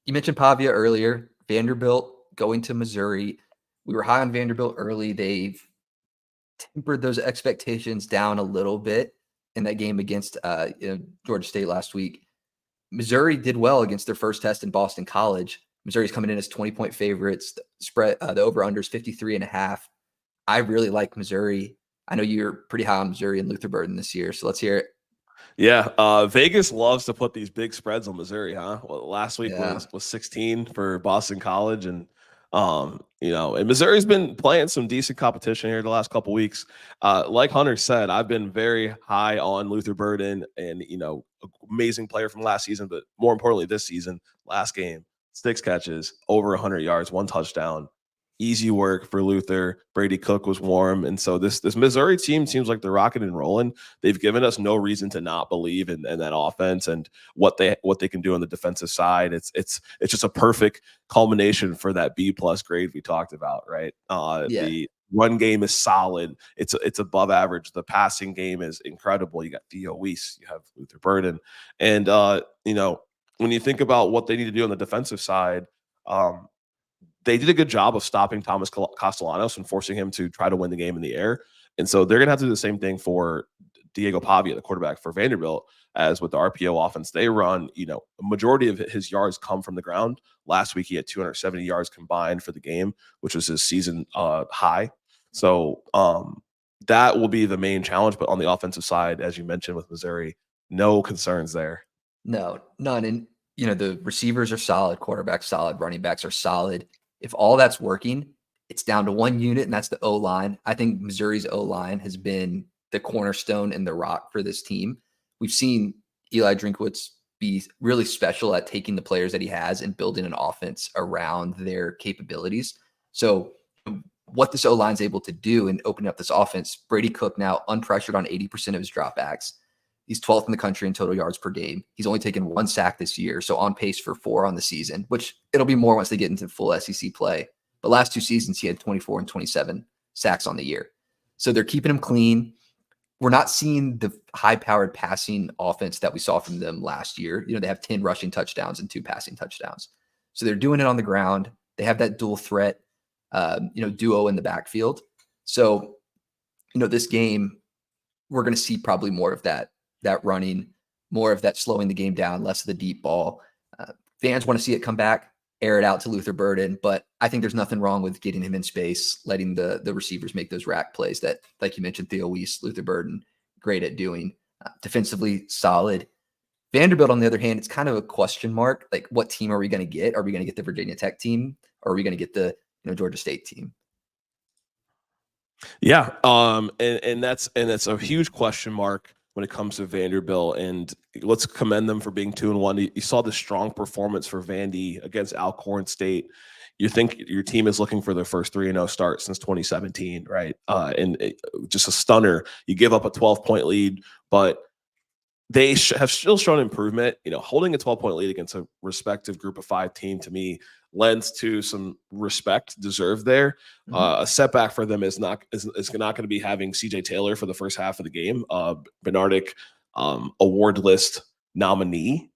You mentioned Pavia earlier. Vanderbilt going to Missouri. We were high on Vanderbilt early. They've tempered those expectations down a little bit in that game against Georgia State last week. Missouri did well against their first test in Boston College. Missouri's coming in as 20-point favorites. The spread, the over-under is 53.5. I really like Missouri. I know you're pretty high on Missouri and Luther Burden this year, so let's hear it. Yeah, Vegas loves to put these big spreads on Missouri, huh? Well, last week Yeah. was 16 for Boston College, and and Missouri's been playing some decent competition here the last couple weeks. Like Hunter said, I've been very high on Luther Burden, and amazing player from last season, but more importantly, this season, last game, 6 catches, over 100 yards, 1 touchdown. Easy work for Luther. Brady Cook was warm, and so this Missouri team seems like they're rocking and rolling. They've given us no reason to not believe in that offense and what they can do on the defensive side. It's just a perfect culmination for that B+ grade we talked about, right? The run game is solid. It's above average. The passing game is incredible. You got Theo Weiss, you have Luther Burden, and when you think about what they need to do on the defensive side. They did a good job of stopping Thomas Castellanos and forcing him to try to win the game in the air. And so they're going to have to do the same thing for Diego Pavia, the quarterback for Vanderbilt, as with the RPO offense they run. A majority of his yards come from the ground. Last week, he had 270 yards combined for the game, which was his season high. So that will be the main challenge. But on the offensive side, as you mentioned with Missouri, no concerns there. No, none. And, the receivers are solid, quarterbacks solid, running backs are solid. If all that's working, it's down to one unit, and that's the O-line. I think Missouri's O-line has been the cornerstone and the rock for this team. We've seen Eli Drinkwitz be really special at taking the players that he has and building an offense around their capabilities. So what this O-line is able to do and opening up this offense, Brady Cook now unpressured on 80% of his dropbacks. He's 12th in the country in total yards per game. He's only taken 1 sack this year, so on pace for 4 on the season, which it'll be more once they get into full SEC play. But last 2 seasons, he had 24 and 27 sacks on the year. So they're keeping him clean. We're not seeing the high-powered passing offense that we saw from them last year. They have 10 rushing touchdowns and 2 passing touchdowns. So they're doing it on the ground. They have that dual threat, duo in the backfield. So, this game, we're going to see probably more of that running, more of that slowing the game down, less of the deep ball. Fans want to see it come back, air it out to Luther Burden, but I think there's nothing wrong with getting him in space, letting the receivers make those rack plays that, like you mentioned, Theo Weiss, Luther Burden, great at doing. Defensively solid. Vanderbilt, on the other hand, it's kind of a question mark. Like, what team are we going to get? Are we going to get the Virginia Tech team, or are we going to get the Georgia State team? Yeah, and that's a huge question mark when it comes to Vanderbilt, and let's commend them for being 2-1. You saw the strong performance for Vandy against Alcorn State. You think your team is looking for their first 3-0 start since 2017, right? Just a stunner. You give up a 12-point lead, but they have still shown improvement. Holding a 12-point lead against a respective group of 5 team, to me, lends to some respect deserved there. A setback for them is not going to be having CJ Taylor for the first half of the game, Bernardic award list nominee.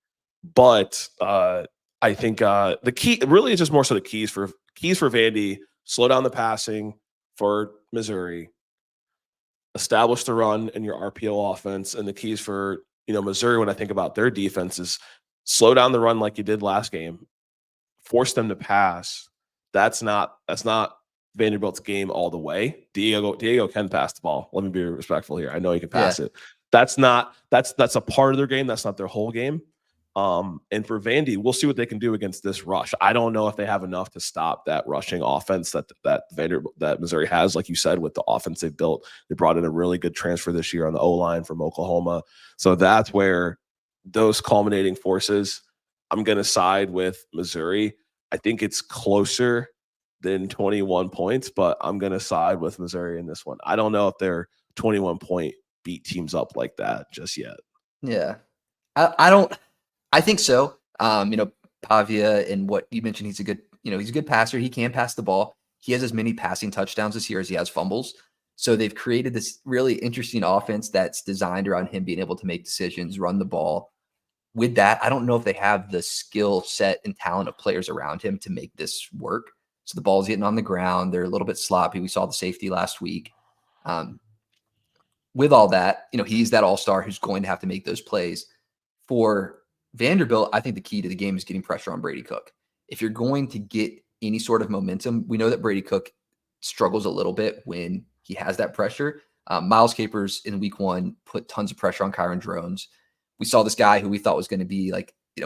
But I think the key really is just more so the keys for Vandy: slow down the passing for Missouri, establish the run in your RPO offense, and the keys for Missouri, when I think about their defense, is slow down the run like you did last game, force them to pass. That's not Vanderbilt's game all the way. Diego can pass the ball. Let me be respectful here. I know he can pass it. That's a part of their game. That's not their whole game. And for Vandy, we'll see what they can do against this rush. I don't know if they have enough to stop that rushing offense that Missouri has. Like you said, with the offense they've built, they brought in a really good transfer this year on the O-line from Oklahoma. So that's where those culminating forces, I'm going to side with Missouri. I think it's closer than 21 points, but I'm going to side with Missouri in this one. I don't know if they're 21-point beat teams up like that just yet. Yeah. I think so. Pavia, and what you mentioned, he's a good passer. He can pass the ball. He has as many passing touchdowns this year as he has fumbles. So they've created this really interesting offense that's designed around him being able to make decisions, run the ball. with that, I don't know if they have the skill set and talent of players around him to make this work. So the ball's getting on the ground. They're a little bit sloppy. We saw the safety last week. With all that, he's that all-star who's going to have to make those plays. For Vanderbilt, I think the key to the game is getting pressure on Brady Cook. If you're going to get any sort of momentum, we know that Brady Cook struggles a little bit when he has that pressure. Miles Capers in week 1 put tons of pressure on Kyron Drones. We saw this guy who we thought was going to be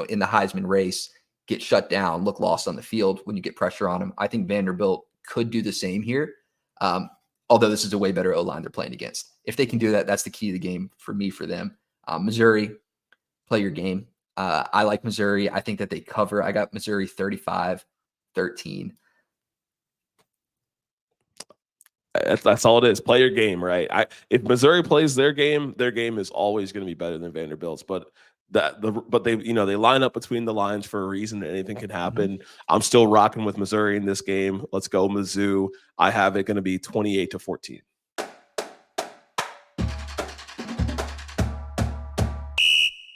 in the Heisman race get shut down, look lost on the field when you get pressure on him. I think Vanderbilt could do the same here. Although this is a way better O-line they're playing against. If they can do that, that's the key to the game for me, for them. Missouri, play your game. I like Missouri. I think that they cover. I got Missouri 35-13. That's all it is. Play your game, right? If Missouri plays their game is always going to be better than Vanderbilt's. But they they line up between the lines for a reason. Anything can happen. I'm still rocking with Missouri in this game. Let's go Mizzou. I have it going to be 28-14.